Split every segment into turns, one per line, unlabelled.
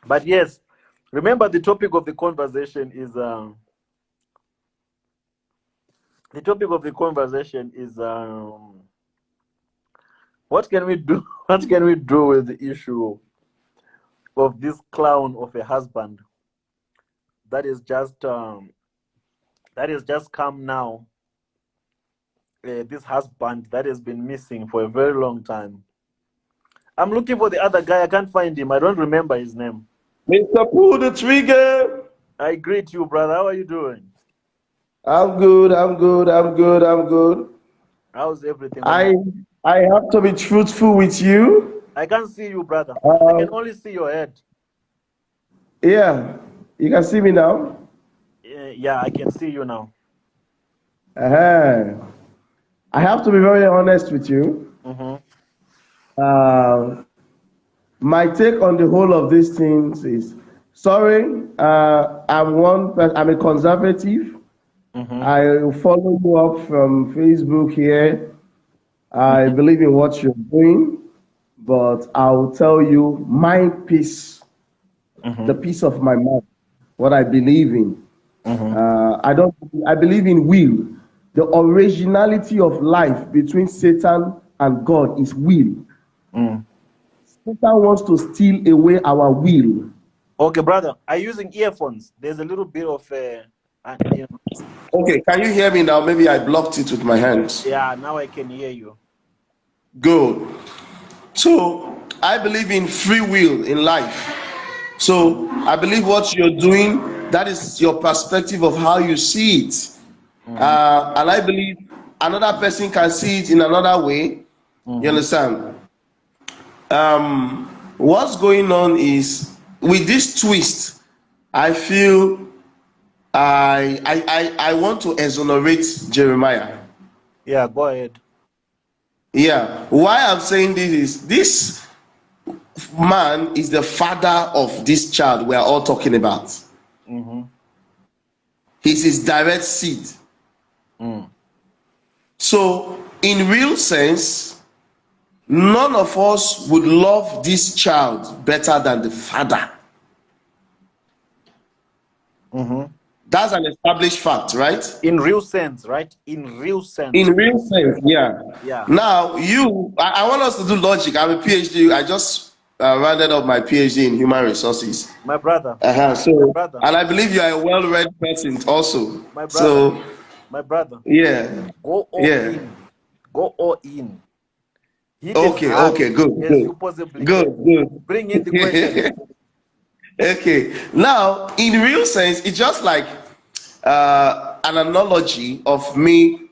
But yes, remember the topic of the conversation is what can we do? What can we do with the issue of this clown of a husband that is just come now? This husband that has been missing for a very long time. I'm looking for the other guy. I can't find him. I don't remember his name.
Mr. Pull the trigger.
I greet you, brother. How are you doing?
I'm good. I'm good. I'm good. I'm good.
How's everything?
I have to be truthful with you.
I can't see you, brother. I can only see your head.
Yeah, you can see me now.
Yeah, I can see you now.
I have to be very honest with you. My take on the whole of these things is sorry. I'm a conservative. I follow you up from Facebook here. I believe in what you're doing, but I'll tell you my peace, the peace of my mind, what I believe in. I believe in will. The originality of life between Satan and God is will. Satan wants to steal away our will.
Okay, brother. Are you using earphones? There's a little bit of
Okay, can you hear me now? Maybe I blocked it with my hands.
Yeah, now I can hear you.
Good. So I believe in free will in life. So I believe what you're doing, that is your perspective of how you see it. And I believe another person can see it in another way. You understand? What's going on is with this twist, I feel I want to exonerate Jeremiah.
Yeah, go ahead.
Yeah. Why I'm saying this is this man is the father of this child we are all talking about. He's his direct seed. So, in real sense, none of us would love this child better than the father. That's an established fact, right?
In real sense, right? In real sense.
In real sense, yeah.
Yeah.
Now, I want us to do logic. I'm a PhD. I just rounded up my PhD in human resources.
My brother.
So,
my brother.
And I believe you are a well-read person also.
My brother.
So,
my brother.
Yeah.
Go all in. Go all in.
Okay, good.
Bring in the question.
Okay. Now, in real sense, it's just like an analogy of me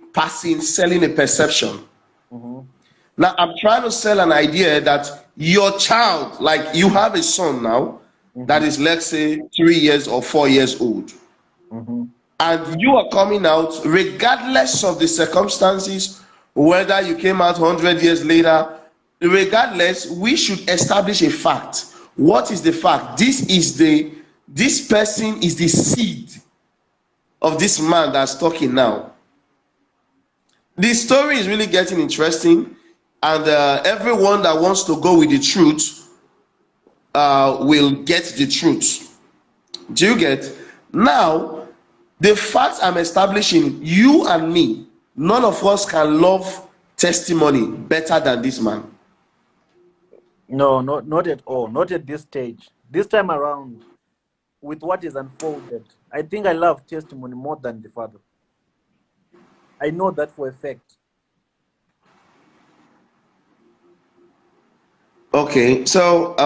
selling a perception. Now, I'm trying to sell an idea that your child, like you have a son now, that is, let's say, 3 years or 4 years old. And you are coming out, regardless of the circumstances, whether you came out 100 years later, regardless, we should establish a fact. What is the fact? This person is the seed of this man that's talking now. The story is really getting interesting, and everyone that wants to go with the truth will get the truth. Do you get? Now, the fact I'm establishing, you and me, none of us can love testimony better than this man.
No, not at all. Not at this stage. This time around, with what is unfolded, I think I love testimony more than the father. I know that for a fact.
Okay, so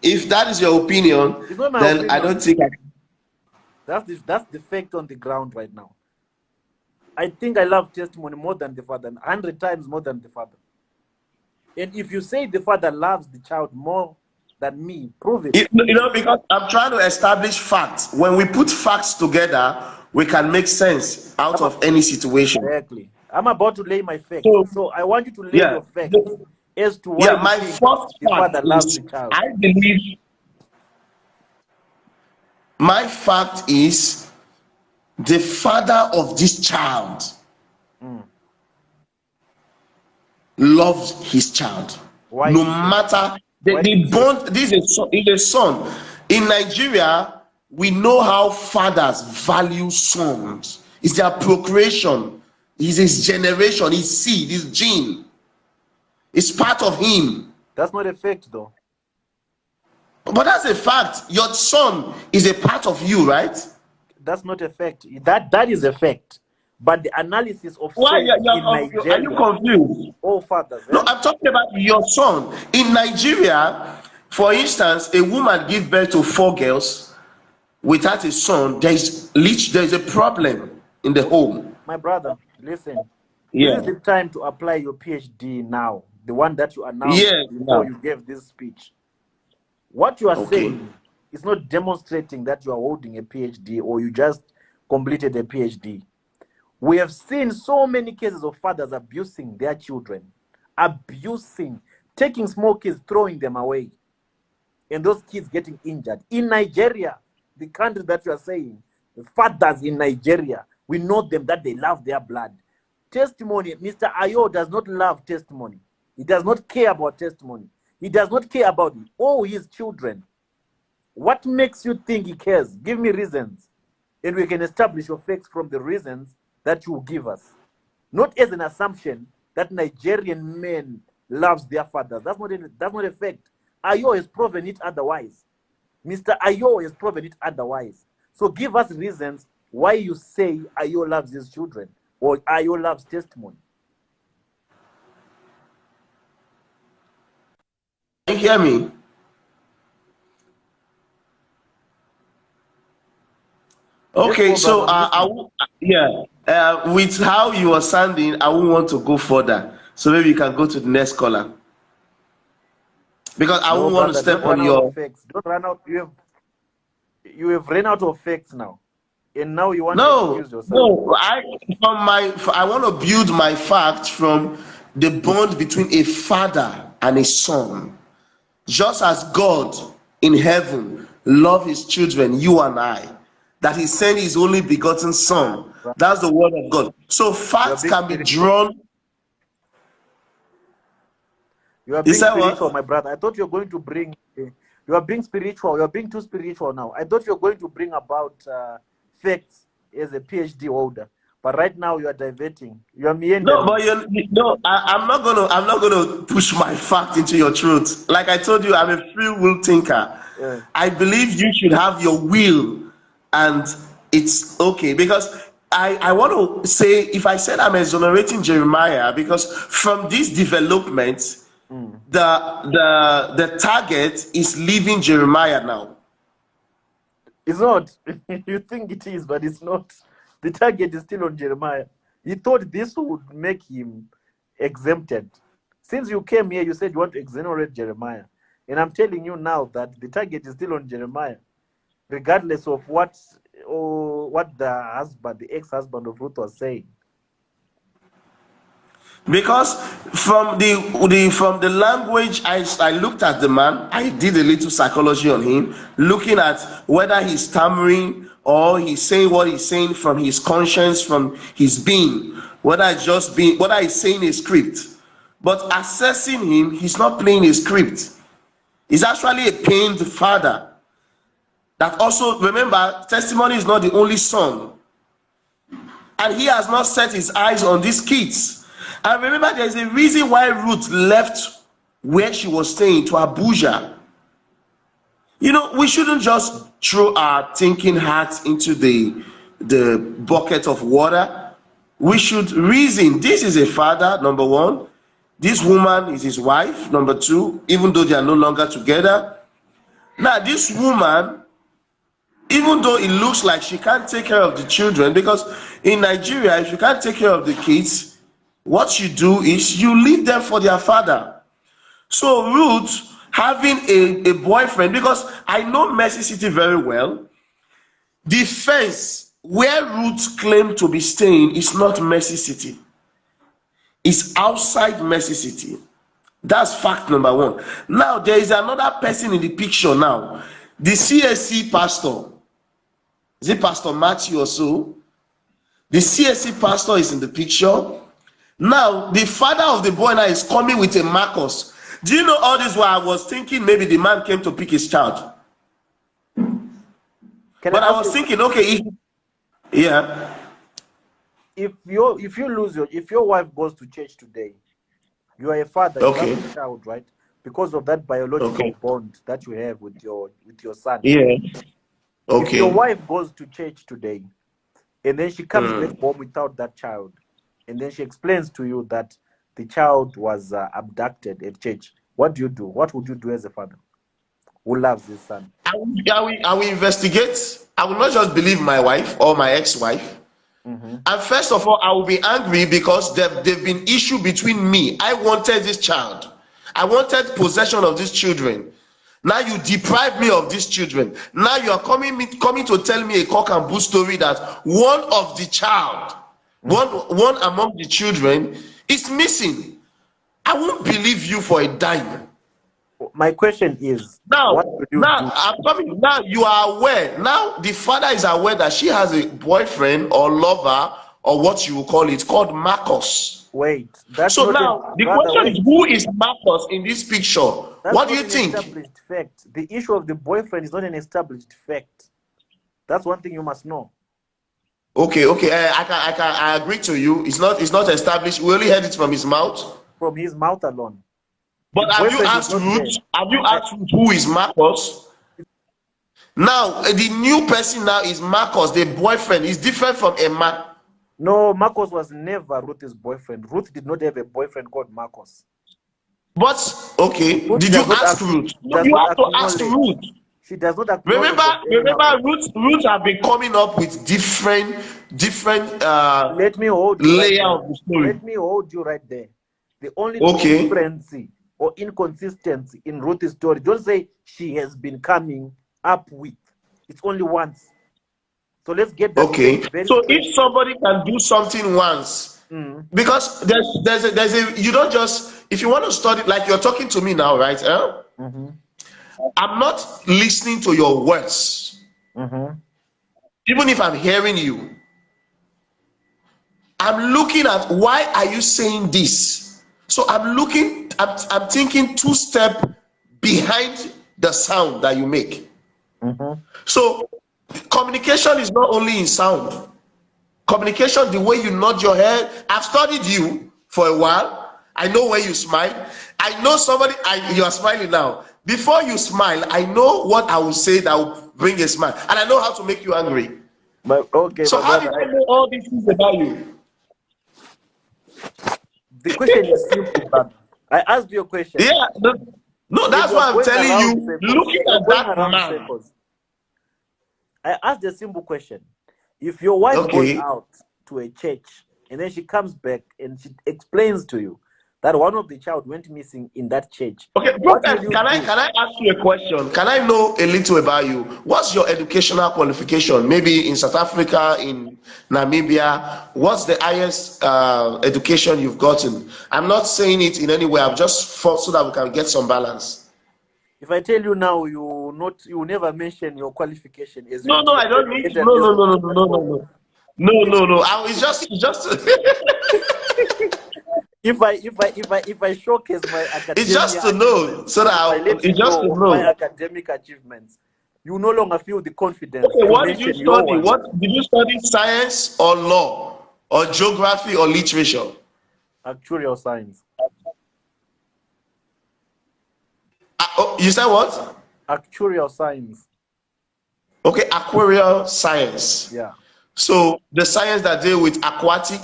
if that is your opinion, then opinion. I don't think
that's the fact on the ground right now. I think I love testimony more than the father, 100 times more than the father. And if you say the father loves the child more than me, prove it.
Because I'm trying to establish facts. When we put facts together, we can make sense out of any situation.
Exactly. I'm about to lay my facts. So I want you to lay your facts as to why
my first
the father loves the child.
I believe my fact is the father of this child loves his child.
Why?
No matter the bond. This is a son. In Nigeria, we know how fathers value sons. It's their procreation, it's his generation, his seed, his gene. It's part of him.
That's not a fact, though.
But that's a fact. Your son is a part of you, right?
That's not a fact. That is a fact. But the analysis of
Why
in Nigeria,
are you confused?
all fathers.
No, I'm talking about your son. In Nigeria, for instance, a woman gives birth to 4 girls without a son. There's a problem in the home.
My brother, listen.
Yeah.
This is the time to apply your PhD now. The one that you announced before you gave this speech. What you are saying is not demonstrating that you are holding a PhD or you just completed a PhD. We have seen so many cases of fathers abusing their children, taking small kids, throwing them away, and those kids getting injured. In Nigeria, the country that you are saying, the fathers in Nigeria, we know them that they love their blood. Testimony, Mr. Ayo does not love testimony. He does not care about testimony. He does not care about all his children. What makes you think he cares? Give me reasons. And we can establish your facts from the reasons that you give us. Not as an assumption that Nigerian men loves their fathers. That's not a fact. Ayo has proven it otherwise. Mr. Ayo has proven it otherwise. So give us reasons why you say Ayo loves his children or Ayo loves testimony.
Can you hear me? Okay, so with how you are sounding, I won't want to go further. So maybe you can go to the next caller. Because I won't want to step on your
facts. Don't run out. You have ran out of facts now. And now you want
to
excuse yourself.
No, I want to build my fact from the bond between a father and a son. Just as God in heaven loves his children, you and I, that he sent his only begotten son. That's the word of God. So facts can be drawn.
You are being spiritual, my brother. I thought you were going to bring. You are being spiritual. You are being too spiritual now. I thought you were going to bring about facts as a PhD holder, but right now you are diverting. You are meandering.
No, but I'm not gonna push my fact into your truth. Like I told you, I'm a free will thinker.
Yeah.
I believe you should have your will, and it's okay because I want to say, if I said I'm exonerating Jeremiah, because from this development, the target is leaving Jeremiah now.
It's not. You think it is, but it's not. The target is still on Jeremiah. He thought this would make him exempted. Since you came here, you said you want to exonerate Jeremiah. And I'm telling you now that the target is still on Jeremiah, regardless of what the ex-husband of Ruth was saying.
Because from the language, I looked at the man, I did a little psychology on him, looking at whether he's stammering or he's saying what he's saying from his conscience, from his being, whether he's saying a script. But assessing him, he's not playing a script. He's actually a pained father. That also, remember, testimony is not the only son. And he has not set his eyes on these kids. And remember, there's a reason why Ruth left where she was staying to Abuja. You know, we shouldn't just throw our thinking hats into the bucket of water. We should reason. This is a father, number one. This woman is his wife, number two, even though they are no longer together. Now, this woman, even though it looks like she can't take care of the children, because in Nigeria, if you can't take care of the kids, what you do is you leave them for their father. So Ruth having a boyfriend, because I know Mercy City very well, the fence where Ruth claimed to be staying is not Mercy City. It's outside Mercy City. That's fact number one. Now there is another person in the picture now. The CSC pastor. Is it Pastor Matthew or so? The CSC pastor is in the picture. Now, the father of the boy now is coming with a Marcus. Do you know all this while I was thinking maybe the man came to pick his child?
Can
But
I
I
ask
was
you,
thinking, okay, yeah,
if your wife goes to church today, you are a father, you have
okay,
a child, right? Because of that biological
okay,
bond that you have with your son.
yeah,
If your
okay.
wife goes to church today and then she comes back home without that child, and then she explains to you that the child was abducted at church, what do you do? What would you do as a father who loves his son?
I will investigate. I will not just believe my wife or my ex-wife.
Mm-hmm.
And first of all, I will be angry because they've been issue between me. I wanted this child. I wanted possession of these children. Now you deprive me of these children. Now you are coming to tell me a cock and bull story that one of the child, one among the children is missing. I won't believe you for a dime.
My question is, what
Now,
will you
now
do?
I'm coming. Now you are aware. Now the father is aware that she has a boyfriend or lover or what you will call it called Marcus.
Wait, that's
So
not an
now the
brother.
question is,
Wait,
who is Marcus in this picture?
that's
What do
not
you
an
think?
established fact. The issue of the boyfriend is not an established fact. That's one thing you must know.
Okay, okay, I agree to you. It's not established. We only heard it from his mouth.
From his mouth alone, the
But have you
boyfriend is
asked
not there.
Ruth? Have you
I,
asked Ruth who is Marcus? Now the new person now is Marcus. The boyfriend is different from Emma.
no, Marcos was never Ruth's boyfriend. Ruth did not have a boyfriend called Marcos.
But okay,
Ruth
did you ask Ruth? No,
does
you
not
have to ask
acknowledge.
Ruth.
She does not acknowledge
Remember,
of any
remember,
Marcos.
Ruth have been coming up with different
Let me hold you right
layer
there.
of the story.
Let me hold you right there. The only
Okay,
difference or inconsistency in Ruth's story, don't say she has been coming up with. It's only once. So let's get that
okay.
fact very
So
straight.
if somebody can do something once,
Mm,
because there's a you don't just, if you want to study like you're talking to me now, right?
mm-hmm,
I'm not listening to your words,
mm-hmm.
even if I'm hearing you. I'm looking at why are you saying this? So I'm thinking two step behind the sound that you make.
Mm-hmm.
So communication is not only in sound. Communication, the way you nod your head. I've studied you for a while. I know when you smile. I know you are smiling now. Before you smile, I know what I will say that will bring a smile. And I know how to make you angry.
But okay,
So
my
how
brother,
did I know all these things about you?
the question is simple, brother. I asked you a question,
Yeah, no,
and
that's
you are
why I'm
going
telling
around
you,
circles.
looking
You are
at
going
that
around
man.
circles. I asked a simple question. If your wife goes
Okay.
out to a church and then she comes back and she explains to you that one of the child went missing in that church,
Okay,
what will
Prophet,
you
can I
do?
can I ask you a question? Can I know a little about you? What's your educational qualification? Maybe in South Africa, in Namibia, what's the highest education you've gotten? I'm not saying it in any way. I'm just for so that we can get some balance.
If I tell you now, you will never mention your qualification as you
No, no, I don't need to.
entered
No,
this
no, no, no, no, no,
platform.
no, no, no, no. It's just
If I showcase my
it's just
academia
to know
achievements,
so that
if I let you
it's just
know
to
of my
know.
academic achievements, you no longer feel the confidence
Okay,
to
what did you
mention your
study?
one.
What did you study? Science or law or geography or literature?
Actuarial science.
Oh, you said what?
Actuarial science.
Okay, aquarial science.
Yeah.
So the science that deal with aquatic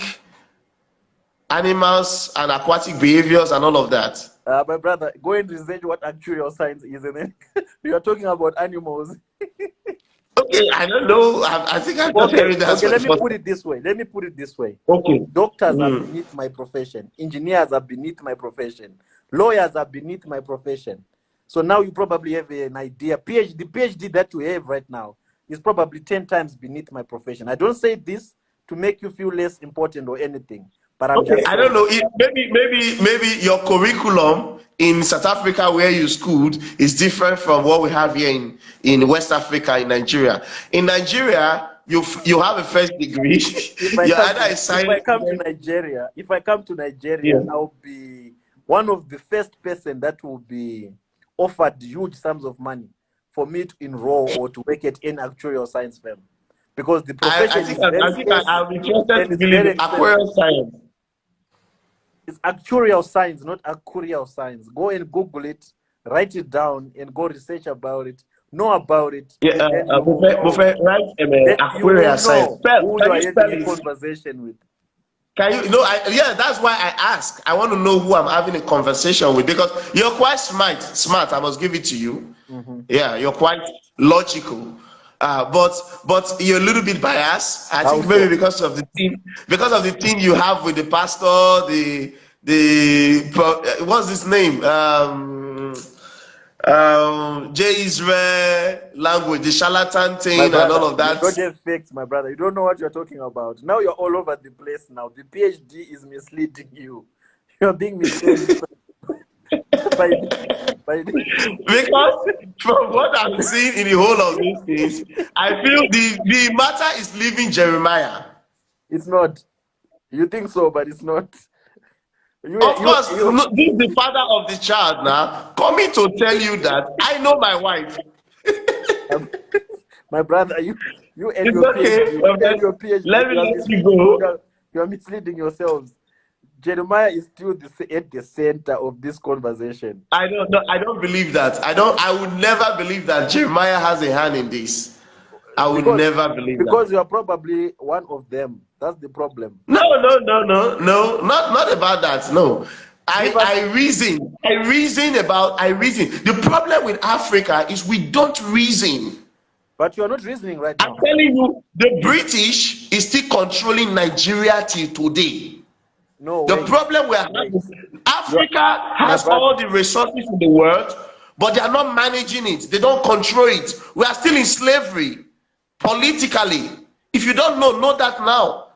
animals and aquatic behaviors and all of that.
My brother, go and research what actuarial science is, and then we are talking about animals.
Okay, I don't know. I think I'm just
Okay,
hearing that
okay.
for the
Let me
first
put
time.
it this way. Let me put it this way.
Okay.
Doctors are
Mm.
beneath my profession. Engineers are beneath my profession. Lawyers are beneath my profession. So now you probably have an idea. The PhD that you have right now is probably 10 times beneath my profession. I don't say this to make you feel less important or anything, but I'm
Okay,
just
I don't
saying.
know. Maybe your curriculum in South Africa where you schooled is different from what we have here in West Africa, in Nigeria. In Nigeria, you have a first degree. You're either a
If I
science
come to
student.
Nigeria, if I come to
Yeah.
Nigeria, I'll be one of the first person that will be offered huge sums of money for me to enroll or to work at any actuarial science firm, because the profession is very
I'll be interested
and
to
it's
believe
very
in aquarial science.
It's actuarial science, not actuarial science. Go and Google it, write it down, and go research about it, know about it,
Yeah,
and then you will know,
right,
then you will
aquarial science.
know
Spell,
who you
can
are
you
having
spell
a
it?
conversation with.
Can you know? Yeah, that's why I ask. I want to know who I'm having a conversation with, because you're quite smart. I must give it to you. Yeah, you're quite logical. But you're a little bit biased. I think maybe because of the thing you have with the pastor, what's his name? J Israel language, the charlatan
My
thing, and
brother,
all of
you
that.
don't have facts, my brother. You don't know what you're talking about. Now you're all over the place now. The PhD is misleading you. You're being misled by
Because from what I'm seeing in the whole of these things, I feel the matter is leaving Jeremiah.
It's not. You think so, but it's not.
Of course, no, this is the father of the child now, coming to tell you that I know my wife.
My brother, you and
It's
your
okay.
PhD, you and your PhD,
Let me let you go.
you are misleading yourselves. Jeremiah is still at the center of this conversation.
I don't believe that. I would never believe that Jeremiah has a hand in this. I would never believe that.
Because you are probably one of them. That's the problem.
No, not about that. No. I reason. The problem with Africa is we don't reason.
But you are not reasoning right now.
I'm telling you, the British is still controlling Nigeria till today.
No.
The problem we are having, Africa has all the resources in the world, but they are not managing it. They don't control it. We are still in slavery politically. If you don't know that now.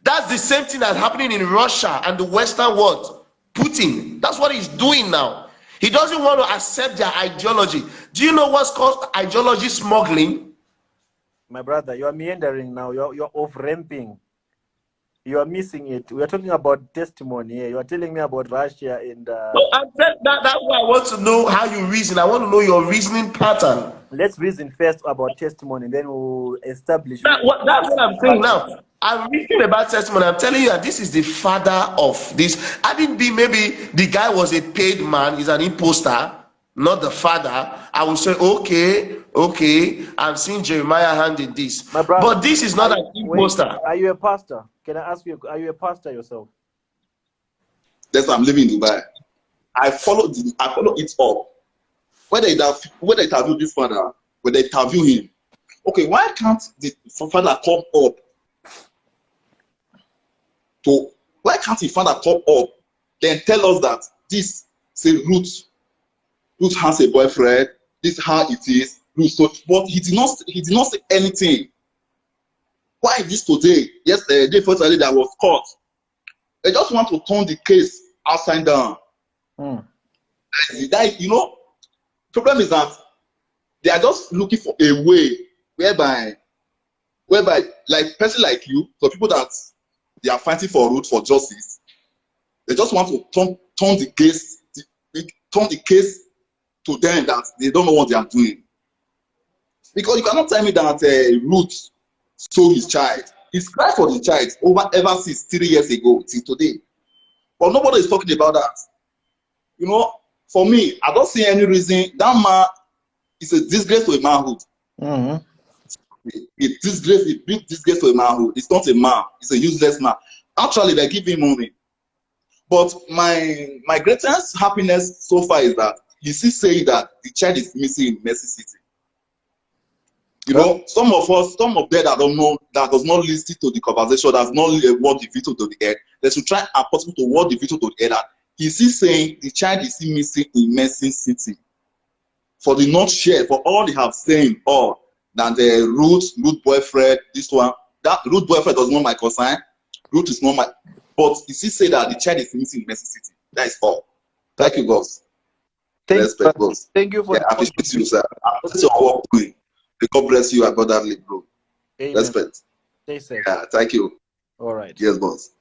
That's the same thing that's happening in Russia and the Western world. Putin, that's what he's doing now. He doesn't want to accept their ideology. Do you know what's called ideology smuggling?
My brother, you are meandering now. You're off-ramping. You are missing it. We are talking about testimony here. You are telling me about Russia and...
No, I'm saying that's why I want to know how you reason. I want to know your reasoning pattern.
Let's reason first about testimony, then we'll establish...
That's what I'm saying now. I'm reading about testimony. I'm telling you that this is the father of this. I didn't be maybe the guy was a paid man, he's an imposter, not the father. I will say, okay, I'm seeing Jeremiah handing this.
My brother,
but this is not an imposter.
Are you a pastor? Can I ask you, are you a pastor yourself?
Yes, I'm living in Dubai. I follow it up. When they interview this father, when they interview him, okay, why can't the father come up? Why can't the father come up then tell us that this, say, Ruth has a boyfriend, this is how it is, but he did not say anything. Why is this today? Yesterday, day before today, that was caught. They just want to turn the case upside down. Problem is that they are just looking for a way whereby like person like you, so people that they are fighting for root for justice, they just want to turn the case to them that they don't know what they are doing. Because you cannot tell me that Ruth stole his child. He's cried for the child ever since 3 years ago till today. But nobody is talking about that. You know, for me, I don't see any reason. That man is a disgrace to a manhood. It brings disgrace to a manhood. It's not a man. It's a useless man. Actually, they give him money. But my greatest happiness so far is that he still saying that the child is missing in Mercy City. You know, some of them that don't know, that does not listen to the conversation, does not word the video to the head, they should try and possible to word the video to the head. He's still saying the child is still missing in Mercy City. For the not share, for all they have saying, that the root boyfriend, this one, that root boyfriend does not my concern. Root is not my, but he still say that the child is missing in Mercy City. That is all. Thank you, boss. Respect, boss.
Thank you for
I appreciate you, sir. I appreciate your work doing. God bless you, brotherly bro.
Amen.
Respect.
Stay safe.
Yeah, thank you.
All right.
Yes, boss.